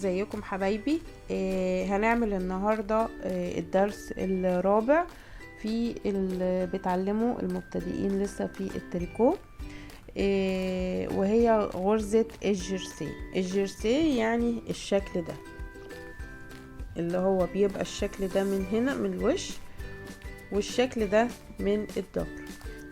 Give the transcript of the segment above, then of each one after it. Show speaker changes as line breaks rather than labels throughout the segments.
ازيكم حبايبي. هنعمل النهاردة الدرس الرابع في بتعلمه المبتدئين لسه في التريكو. وهي غرزة الجرسي. الجرسي يعني الشكل ده اللي هو بيبقى الشكل ده من هنا من الوش، والشكل ده من الظهر.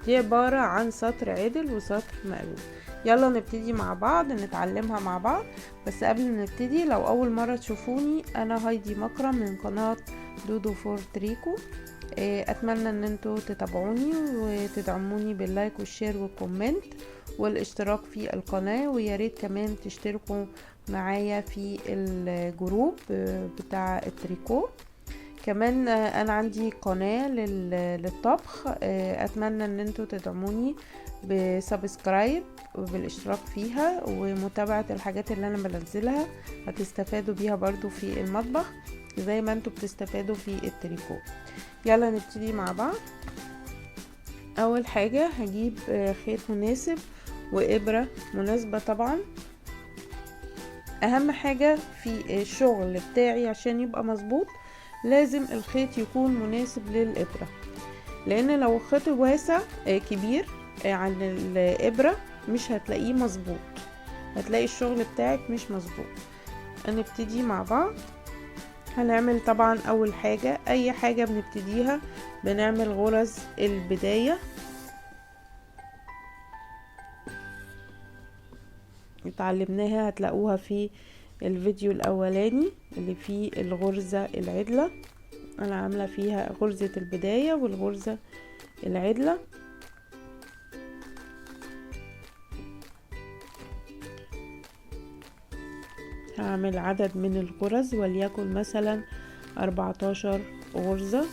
دي عبارة عن سطر عدل وسطر مقلوب. يلا نبتدي مع بعض نتعلمها مع بعض. بس قبل ما نبتدي، لو اول مرة تشوفوني، انا هايدي مكرم من قناة دودو فور تريكو. اتمنى ان انتوا تتابعوني وتدعموني باللايك والشير والكومنت والاشتراك في القناة، وياريت كمان تشتركوا معايا في الجروب بتاع التريكو. كمان انا عندي قناة للطبخ. اتمنى ان انتوا تدعموني بسبسكرايب وبالاشتراك فيها ومتابعة الحاجات اللي انا بنزلها. هتستفادوا بيها برضو في المطبخ زي ما انتوا بتستفادوا في التريكو. يلا نبتدي مع بعض. اول حاجة هجيب خيط مناسب وابرة مناسبة. طبعا اهم حاجة في الشغل بتاعي عشان يبقى مظبوط لازم الخيط يكون مناسب للإبرة، لان لو الخيط واسع كبير عن الإبرة مش هتلاقيه مظبوط، هتلاقي الشغل بتاعك مش مظبوط. هنبتدي مع بعض. هنعمل طبعا اول حاجة، اي حاجة بنبتديها بنعمل غرز البداية. اتعلمناها، هتلاقوها في الفيديو الاولاني اللي فيه الغرزة العدلة. انا عاملة فيها غرزة البداية والغرزة العدلة. هعمل عدد من الغرز وليكن مثلا 14 غرزة.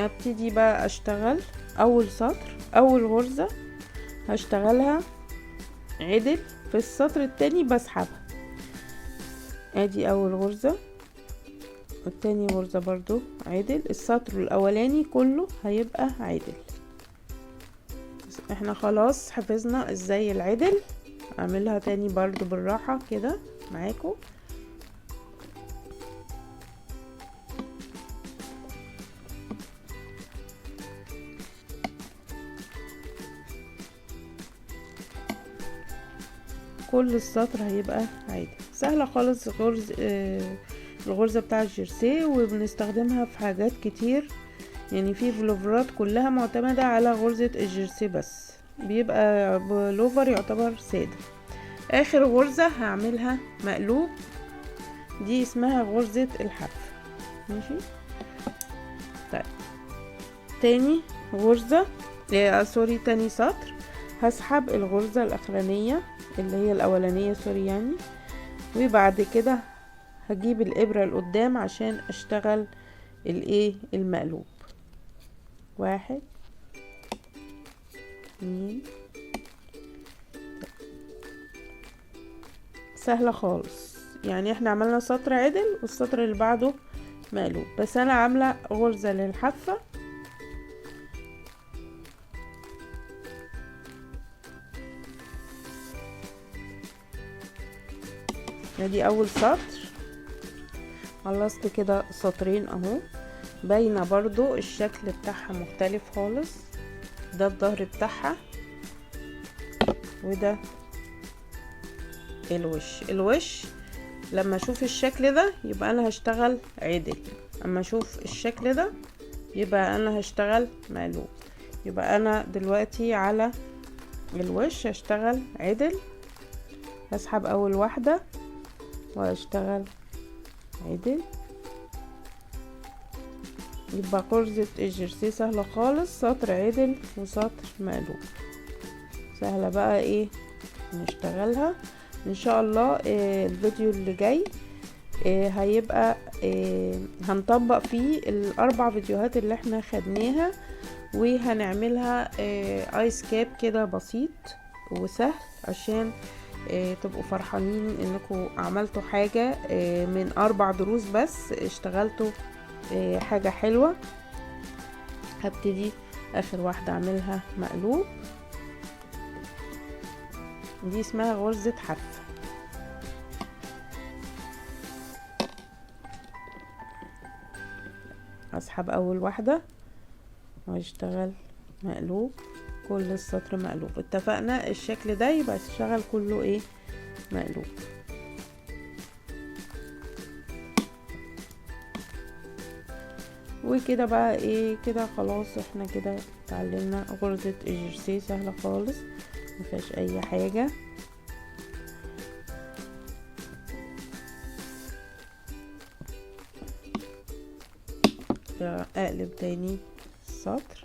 ابتدي بقى اشتغل اول سطر. اول غرزة هشتغلها عدل، في السطر التاني بسحبها. ادي اول غرزة، والتاني غرزة برضو عدل. السطر الاولاني كله هيبقى عدل. احنا خلاص حفظنا ازاي العدل. اعملها تاني برضو بالراحة كده معاكم. كل السطر هيبقى عادي. سهلة خالص الغرزة بتاع الجرسي، وبنستخدمها في حاجات كتير. يعني في بلوفرات كلها معتمدة على غرزة الجرسي، بس بيبقى بلوفر يعتبر سادة. اخر غرزة هعملها مقلوب، دي اسمها غرزة الحف. ماشي. طيب تاني غرزة تاني سطر هسحب الغرزة الاخرانية اللي هي الاولانية يعني، وبعد كده هجيب الابرة لقدام عشان اشتغل المقلوب. 1 2. سهلة خالص. يعني احنا عملنا سطر عدل والسطر اللي بعده مقلوب، بس انا عاملة غرزة للحافة. ادي اول سطر. خلصت كده سطرين اهو. باينه برضو الشكل بتاعها مختلف خالص. ده الظهر بتاعها وده الوش. لما اشوف الشكل ده يبقى انا هشتغل عدل، اما اشوف الشكل ده يبقى انا هشتغل مقلوب. يبقى انا دلوقتي على الوش هشتغل عدل. هسحب اول واحدة واشتغل عدل. يبقى غرزة الجرسي سهلة خالص، سطر عدل وسطر مقلوب. سهلة بقى نشتغلها ان شاء الله. الفيديو اللي جاي هيبقى هنطبق فيه الاربع فيديوهات اللي احنا خدناها، وهنعملها ايس كاب كده بسيط وسهل عشان تبقوا فرحانين انكم عملتوا حاجة من 4 دروس بس اشتغلتوا حاجة حلوة هبتدي اخر واحدة اعملها مقلوب. دي اسمها غرزة حرف. اسحب اول واحدة واشتغل مقلوب، كل السطر مقلوب. اتفقنا الشكل ده يبقى الشغل كله ايه؟ مقلوب. وكده بقى ايه كده خلاص، احنا كده اتعلمنا غرزة الجرسي، سهلة خالص مفيهاش اي حاجة. اقلب تاني السطر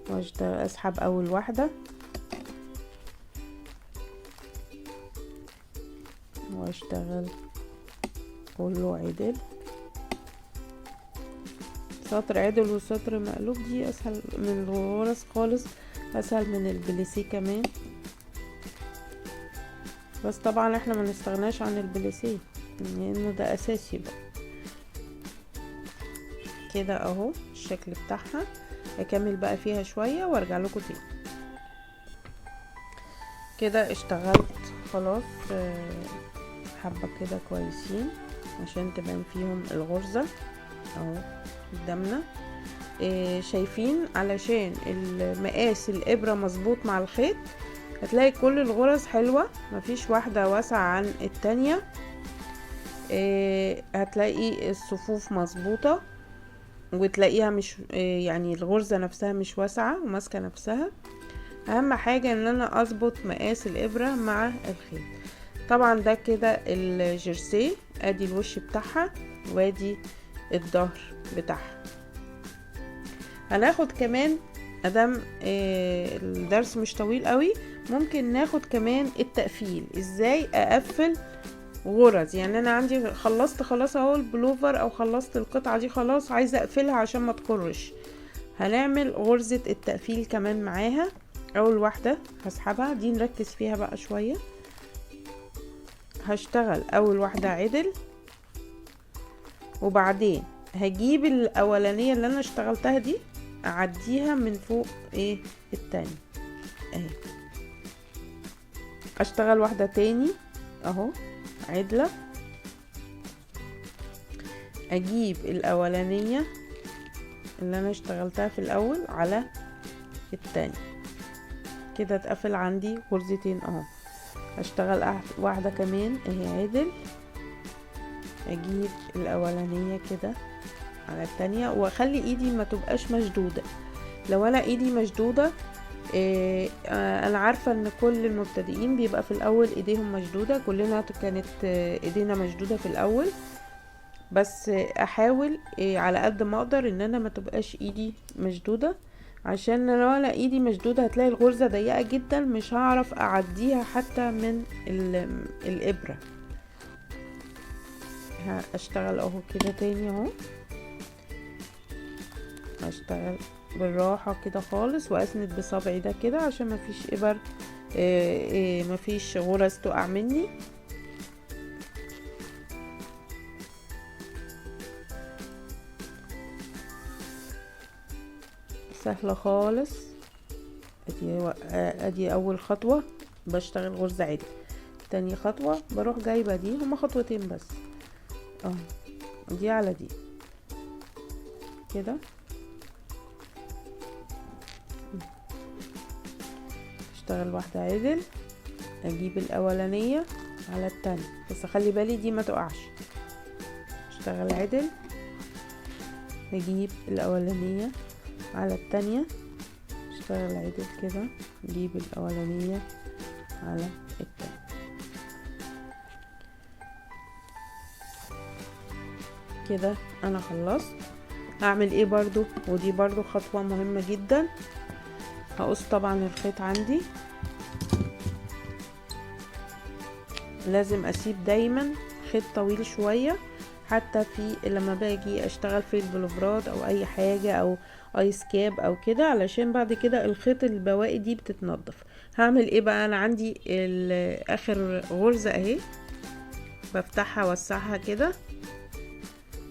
واشتغل، اسحب اول واحدة واشتغل كله عدل، سطر عدل وسطر مقلوب. دي اسهل من الغرز خالص، اسهل من البليسيه كمان، بس طبعا احنا ما نستغناش عن البليسيه لانه ده اساسي بقى. كده اهو الشكل بتاعها. اكمل بقى فيها شوية وارجع لكم تاني. كده اشتغلت خلاص حبة كده كويسين عشان تبان فيهم الغرزة اهو قدامنا. شايفين علشان المقاس الابرة مظبوط مع الخيط، هتلاقي كل الغرز حلوة، مفيش واحدة واسعة عن التانية. هتلاقي الصفوف مظبوطة، وتلاقيها مش يعني الغرزة نفسها مش واسعة وماسكة نفسها. اهم حاجة ان انا اظبط مقاس الابرة مع الخيط. طبعا ده كده الجرسي، ادي الوش بتاعها وادي الظهر بتاعها. هناخد كمان ادام الدرس مش طويل قوي، ممكن ناخد كمان التقفيل، ازاي اقفل غرز. يعني انا عندي خلصت خلاص اهو البلوفر او خلصت القطعة دي خلاص، عايزة اقفلها عشان ما تكرش. هنعمل غرزة التقفيل كمان معاها. اول واحدة هسحبها دي، نركز فيها بقى شوية. هشتغل اول واحدة عدل، وبعدين هجيب الاولانية اللي انا اشتغلتها دي اعديها من فوق ايه التاني اهي. اشتغل واحدة تاني اهو عدلة، اجيب الاولانية اللي انا اشتغلتها في الاول على التاني، كده اتقفل عندي غرزتين اهو. اشتغل واحدة كمان اهي عدل، اجيب الاولانية كده على التانية، واخلي ايدي ما تبقاش مشدودة. لو انا ايدي مشدودة انا عارفة ان كل المبتدئين بيبقى في الاول ايديهم مشدودة، كلنا كانت ايدينا مشدودة في الاول، بس احاول على قد ما اقدر ان انا ما تبقاش ايدي مشدودة، عشان لو انا ايدي مشدودة هتلاقي الغرزة ضيقة جدا، مش هعرف اعديها حتى من الابرة. هشتغل اهو كده تاني اهو، هشتغل بالراحة كده خالص واسند بصبعي ده كده عشان مفيش ابر مفيش غرز تقع مني. سهلة خالص. ادي اول خطوة بشتغل غرزة عدل، تاني خطوة بروح جايبة دي، هما خطوتين بس اهو، دي على دي كده. اشتغل واحدة عدل، اجيب الاولانية على التانية، بس اخلي بالي دي ما تقعش. اشتغل عدل، اجيب الاولانية على التانية، اشتغل عدل كده، اجيب الاولانية على التانية كده. انا خلصت. هعمل ايه برضو، ودي برضو خطوة مهمة جدا. هقص طبعا الخيط عندي، لازم اسيب دايما خيط طويل شوية، حتى في لما باجي اشتغل في البلوفرات او اي حاجة او ايس كاب او كده، علشان بعد كده الخيط البواقي دي بتتنضف. هعمل ايه بقى، انا عندي اخر غرزة اهي، بفتحها وسعها كده،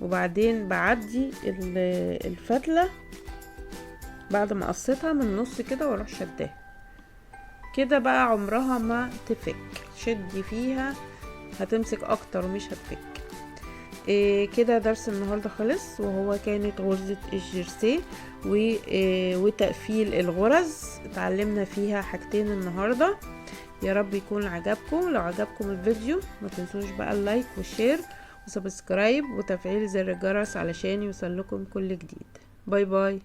وبعدين بعدي الفتلة بعد ما قصيتها من النص كده واروح شداها كده بقى، عمرها ما تفك. شدي فيها هتمسك اكتر ومش هتفك. كده درس النهاردة خلص، وهو كانت غرزة الجرسيه وتقفيل الغرز. اتعلمنا فيها حاجتين النهاردة. يا رب يكون عجبكم. لو عجبكم الفيديو ما تنسوش بقى اللايك والشير وسبسكرايب وتفعيل زر الجرس علشان يوصلكم كل جديد. باي باي.